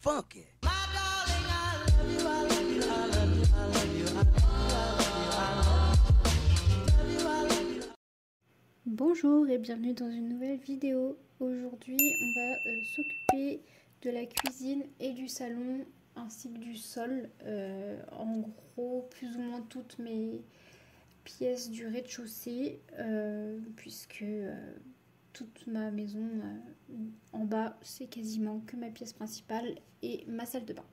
funky. Bonjour et bienvenue dans une nouvelle vidéo. Aujourd'hui on va s'occuper de la cuisine et du salon ainsi que du sol. En gros plus ou moins toutes mes pièces du rez-de-chaussée puisque toute ma maison en bas c'est quasiment que ma pièce principale et ma salle de bain.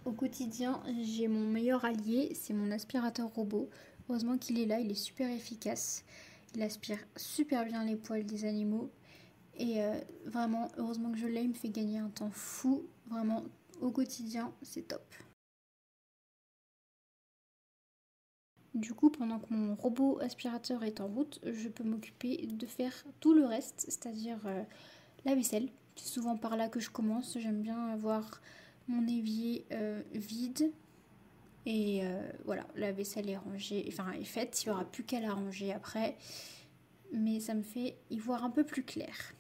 Au quotidien j'ai mon meilleur allié, c'est mon aspirateur robot. Heureusement qu'il est là, il est super efficace. Il aspire super bien les poils des animaux et vraiment, heureusement que je l'ai, il me fait gagner un temps fou. Vraiment, au quotidien, c'est top. Du coup, pendant que mon robot aspirateur est en route, je peux m'occuper de faire tout le reste, c'est-à-dire la vaisselle. C'est souvent par là que je commence. J'aime bien avoir mon évier vide. Et voilà, la vaisselle est rangée, enfin est faite, il n'y aura plus qu'à la ranger après. Mais ça me fait y voir un peu plus clair.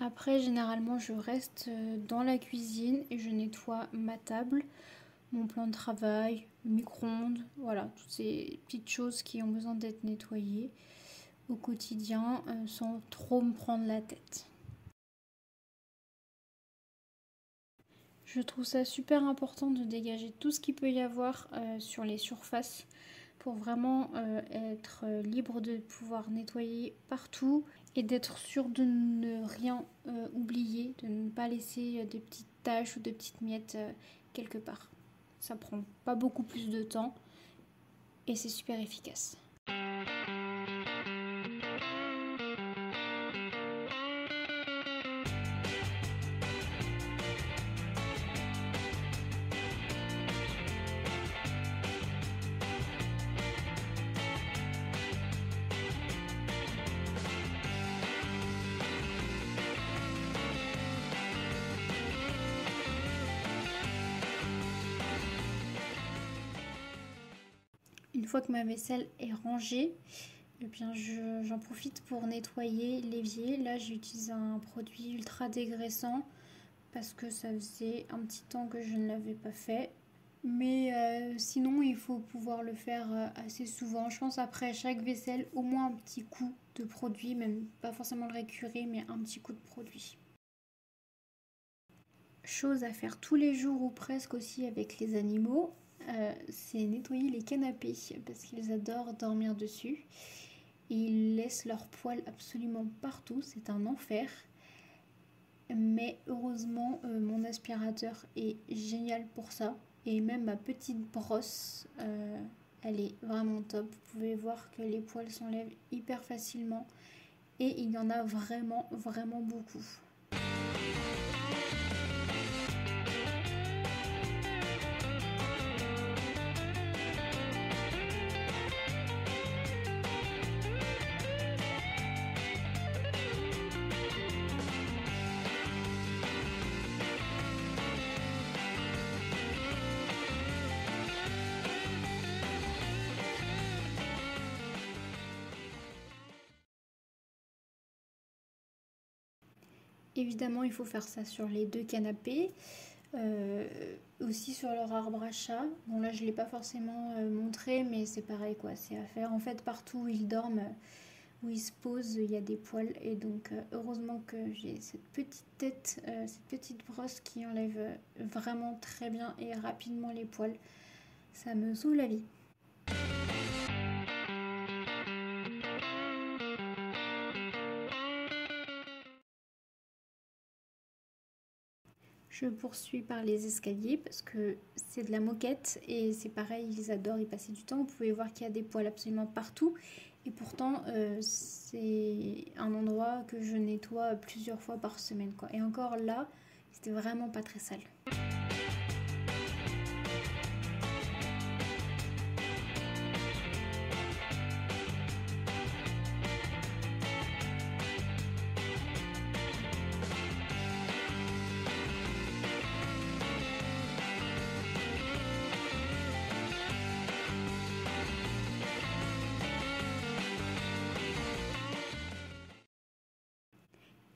Après, généralement, je reste dans la cuisine et je nettoie ma table, mon plan de travail, le micro-ondes, voilà, toutes ces petites choses qui ont besoin d'être nettoyées au quotidien sans trop me prendre la tête. Je trouve ça super important de dégager tout ce qu'il peut y avoir sur les surfaces pour vraiment être libre de pouvoir nettoyer partout et d'être sûr de ne rien oublier, de ne pas laisser des petites taches ou de petites miettes quelque part. Ça prend pas beaucoup plus de temps et c'est super efficace. Une fois que ma vaisselle est rangée, eh bien j'en profite pour nettoyer l'évier. Là j'ai utilisé un produit ultra dégraissant parce que ça faisait un petit temps que je ne l'avais pas fait. Mais sinon il faut pouvoir le faire assez souvent. Je pense après chaque vaisselle au moins un petit coup de produit, même pas forcément le récurer mais un petit coup de produit. Chose à faire tous les jours ou presque aussi avec les animaux, c'est nettoyer les canapés parce qu'ils adorent dormir dessus. Et ils laissent leurs poils absolument partout, c'est un enfer. Mais heureusement, mon aspirateur est génial pour ça. Et même ma petite brosse, elle est vraiment top. Vous pouvez voir que les poils s'enlèvent hyper facilement. Et il y en a vraiment, vraiment beaucoup. Évidemment, il faut faire ça sur les deux canapés, aussi sur leur arbre à chat. Bon là, je ne l'ai pas forcément montré, mais c'est pareil quoi, c'est à faire. En fait, partout où ils dorment, où ils se posent, il y a des poils. Et donc, heureusement que j'ai cette petite tête, cette petite brosse qui enlève vraiment très bien et rapidement les poils. Ça me sauve la vie. Je poursuis par les escaliers parce que c'est de la moquette et c'est pareil, ils adorent y passer du temps. Vous pouvez voir qu'il y a des poils absolument partout et pourtant c'est un endroit que je nettoie plusieurs fois par semaine, quoi. Et encore là, c'était vraiment pas très sale.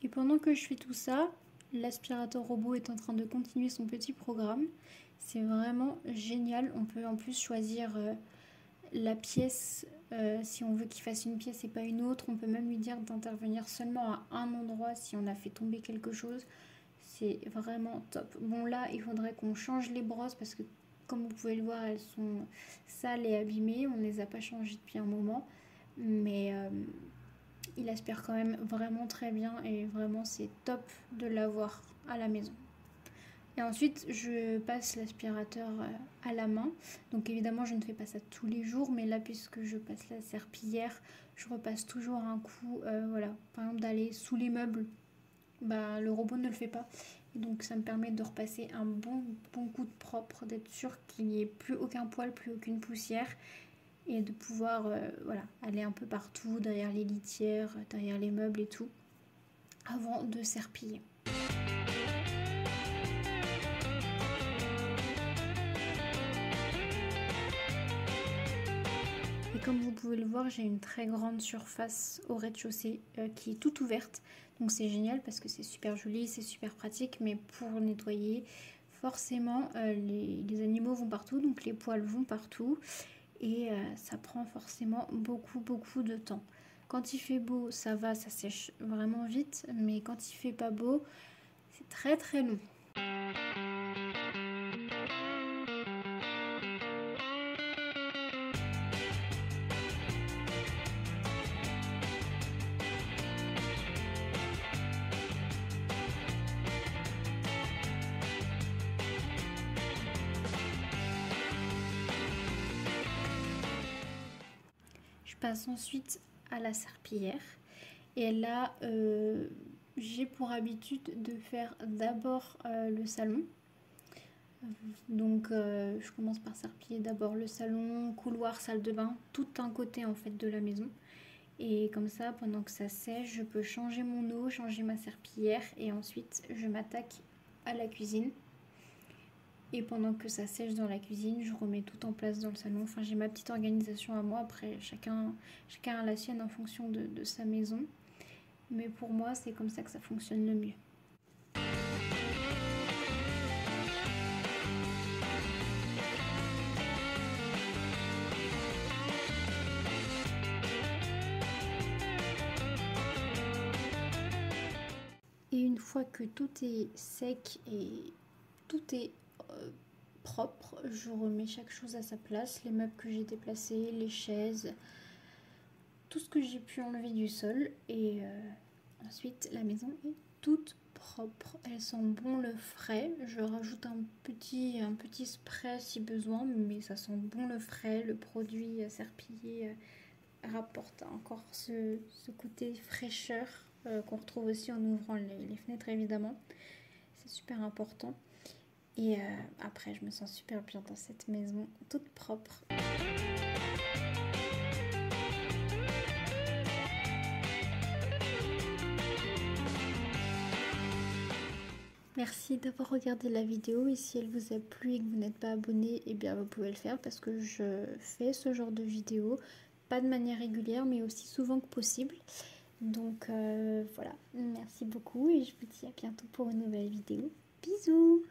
Et pendant que je fais tout ça, l'aspirateur robot est en train de continuer son petit programme. C'est vraiment génial. On peut en plus choisir la pièce, si on veut qu'il fasse une pièce et pas une autre. On peut même lui dire d'intervenir seulement à un endroit si on a fait tomber quelque chose. C'est vraiment top. Bon là, il faudrait qu'on change les brosses parce que comme vous pouvez le voir, elles sont sales et abîmées. On ne les a pas changées depuis un moment. Mais il aspire quand même vraiment très bien et vraiment c'est top de l'avoir à la maison. Et ensuite, je passe l'aspirateur à la main. Donc évidemment, je ne fais pas ça tous les jours, mais là, puisque je passe la serpillière, je repasse toujours un coup, voilà. Par exemple, d'aller sous les meubles, bah, le robot ne le fait pas. Et donc ça me permet de repasser un bon coup de propre, d'être sûr qu'il n'y ait plus aucun poil, plus aucune poussière. Et de pouvoir voilà, aller un peu partout, derrière les litières, derrière les meubles et tout, avant de serpiller. Et comme vous pouvez le voir, j'ai une très grande surface au rez-de-chaussée qui est toute ouverte. Donc c'est génial parce que c'est super joli, c'est super pratique, mais pour nettoyer, forcément, les animaux vont partout, donc les poils vont partout. Et ça prend forcément beaucoup de temps. Quand il fait beau, ça va, ça sèche vraiment vite, mais quand il fait pas beau, c'est très long. Je passe ensuite à la serpillière. Et là, j'ai pour habitude de faire d'abord le salon. Donc je commence par serpiller d'abord le salon, couloir, salle de bain, tout un côté en fait de la maison. Et comme ça, pendant que ça sèche, je peux changer mon eau, changer ma serpillière et ensuite je m'attaque à la cuisine. Et pendant que ça sèche dans la cuisine, je remets tout en place dans le salon. Enfin, j'ai ma petite organisation à moi. Après, chacun a la sienne en fonction de sa maison. Mais pour moi, c'est comme ça que ça fonctionne le mieux. Et une fois que tout est sec et tout est propre, je remets chaque chose à sa place, les meubles que j'ai déplacés, les chaises, tout ce que j'ai pu enlever du sol. Et ensuite, la maison est toute propre. Elle sent bon le frais. Je rajoute un petit spray si besoin, mais ça sent bon le frais. Le produit serpillé rapporte encore ce côté fraîcheur qu'on retrouve aussi en ouvrant les fenêtres évidemment. C'est super important. Et après, je me sens super bien dans cette maison, toute propre. Merci d'avoir regardé la vidéo et si elle vous a plu et que vous n'êtes pas abonné, eh bien vous pouvez le faire parce que je fais ce genre de vidéos, pas de manière régulière mais aussi souvent que possible. Donc voilà, merci beaucoup et je vous dis à bientôt pour une nouvelle vidéo. Bisous!